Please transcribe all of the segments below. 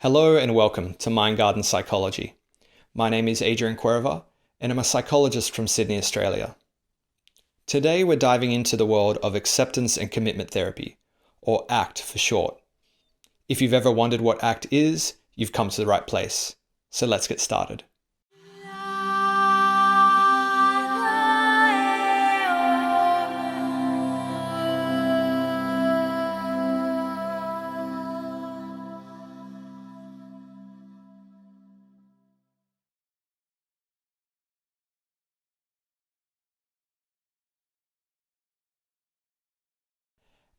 Hello and welcome to Mind Garden Psychology. My name is Adrian Cuerva and I'm a psychologist from Sydney, Australia. Today we're diving into the world of acceptance and commitment therapy, or ACT for short. If you've ever wondered what ACT is, you've come to the right place. So let's get started.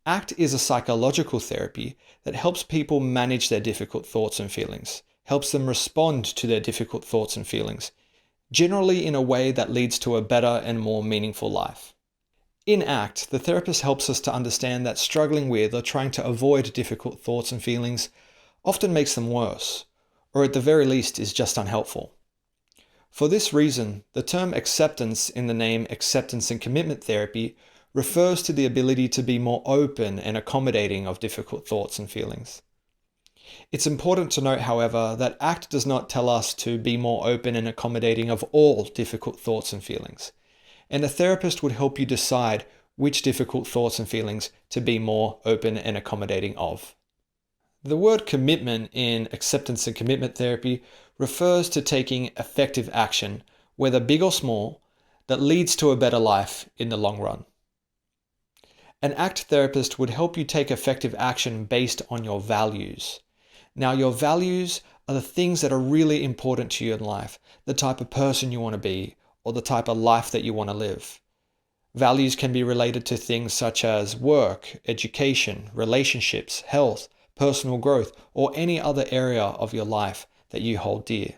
ACT is a psychological therapy that helps people manage their difficult thoughts and feelings, helps them respond to their difficult thoughts and feelings, generally in a way that leads to a better and more meaningful life. In ACT, the therapist helps us to understand that struggling with or trying to avoid difficult thoughts and feelings often makes them worse, or at the very least is just unhelpful. For this reason, the term acceptance in the name acceptance and commitment therapy refers to the ability to be more open and accommodating of difficult thoughts and feelings. It's important to note, however, that ACT does not tell us to be more open and accommodating of all difficult thoughts and feelings, and a therapist would help you decide which difficult thoughts and feelings to be more open and accommodating of. The word commitment in acceptance and commitment therapy refers to taking effective action, whether big or small, that leads to a better life in the long run. An ACT therapist would help you take effective action based on your values. Now, your values are the things that are really important to you in life, the type of person you want to be, or the type of life that you want to live. Values can be related to things such as work, education, relationships, health, personal growth, or any other area of your life that you hold dear.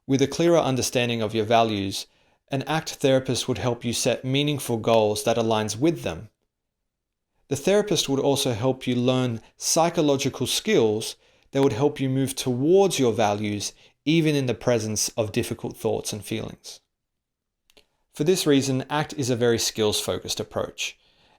With a clearer understanding of your values, an ACT therapist would help you set meaningful goals that aligns with them. The therapist would also help you learn psychological skills that would help you move towards your values even in the presence of difficult thoughts and feelings. For this reason, ACT is a very skills-focused approach,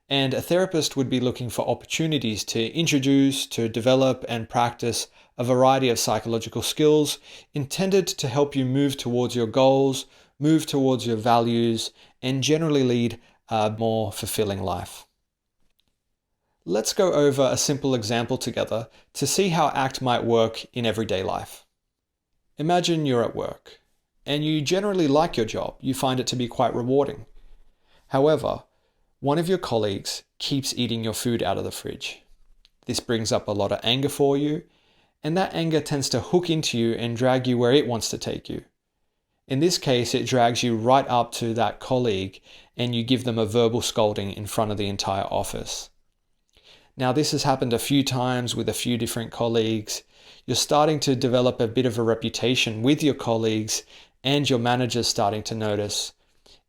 and a therapist would be looking for opportunities to introduce, to develop and practice a variety of psychological skills intended to help you move towards your goals, move towards your values, and generally lead a more fulfilling life. Let's go over a simple example together to see how ACT might work in everyday life. Imagine you're at work, and you generally like your job. You find it to be quite rewarding. However, one of your colleagues keeps eating your food out of the fridge. This brings up a lot of anger for you, and that anger tends to hook into you and drag you where it wants to take you. In this case, it drags you right up to that colleague and you give them a verbal scolding in front of the entire office. Now, this has happened a few times with a few different colleagues. You're starting to develop a bit of a reputation with your colleagues and your manager's starting to notice.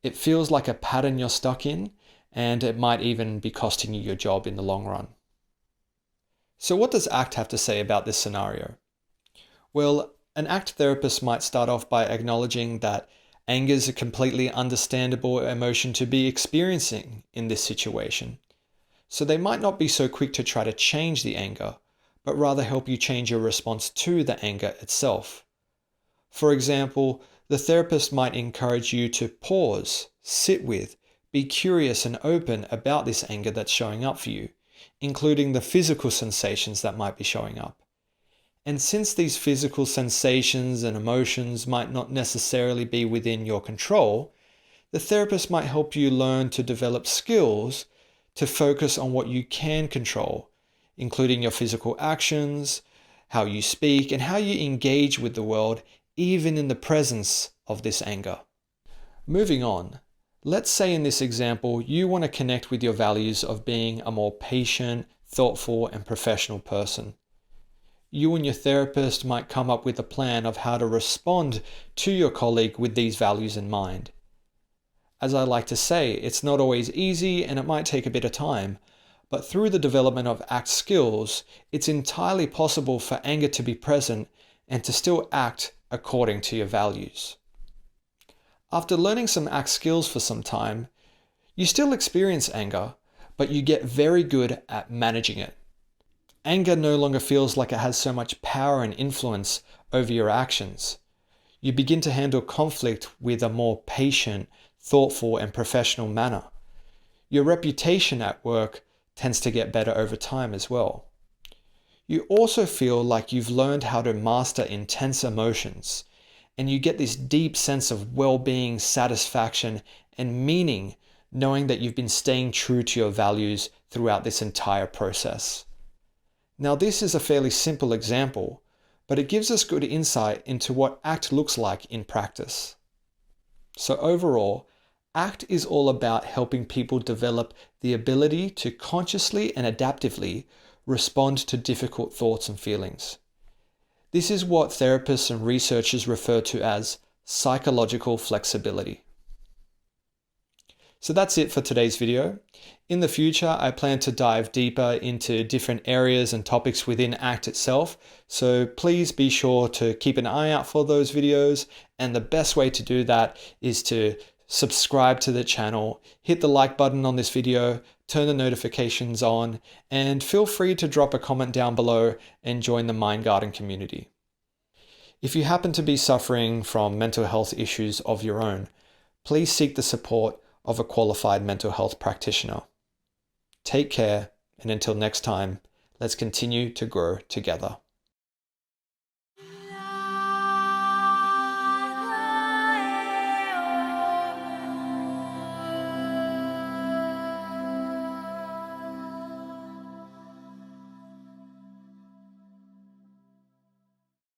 It feels like a pattern you're stuck in, and it might even be costing you your job in the long run. So what does ACT have to say about this scenario? Well, an ACT therapist might start off by acknowledging that anger is a completely understandable emotion to be experiencing in this situation. So they might not be so quick to try to change the anger, but rather help you change your response to the anger itself. For example, the therapist might encourage you to pause, sit with, be curious and open about this anger that's showing up for you, including the physical sensations that might be showing up. And since these physical sensations and emotions might not necessarily be within your control, the therapist might help you learn to develop skills to focus on what you can control, including your physical actions, how you speak, and how you engage with the world, even in the presence of this anger. Moving on, let's say in this example, you want to connect with your values of being a more patient, thoughtful, and professional person. You and your therapist might come up with a plan of how to respond to your colleague with these values in mind. As I like to say, it's not always easy and it might take a bit of time, but through the development of ACT skills, it's entirely possible for anger to be present and to still act according to your values. After learning some ACT skills for some time, you still experience anger, but you get very good at managing it. Anger no longer feels like it has so much power and influence over your actions. You begin to handle conflict with a more patient, thoughtful, and professional manner. Your reputation at work tends to get better over time as well. You also feel like you've learned how to master intense emotions, and you get this deep sense of well-being, satisfaction, and meaning knowing that you've been staying true to your values throughout this entire process. Now, this is a fairly simple example, but it gives us good insight into what ACT looks like in practice. So overall, ACT is all about helping people develop the ability to consciously and adaptively respond to difficult thoughts and feelings. This is what therapists and researchers refer to as psychological flexibility. So that's it for today's video. In the future, I plan to dive deeper into different areas and topics within ACT itself, so please be sure to keep an eye out for those videos, and the best way to do that is to subscribe to the channel, hit the like button on this video, turn the notifications on, and feel free to drop a comment down below and join the Mind Garden community. If you happen to be suffering from mental health issues of your own, please seek the support of a qualified mental health practitioner. Take care, and until next time, let's continue to grow together.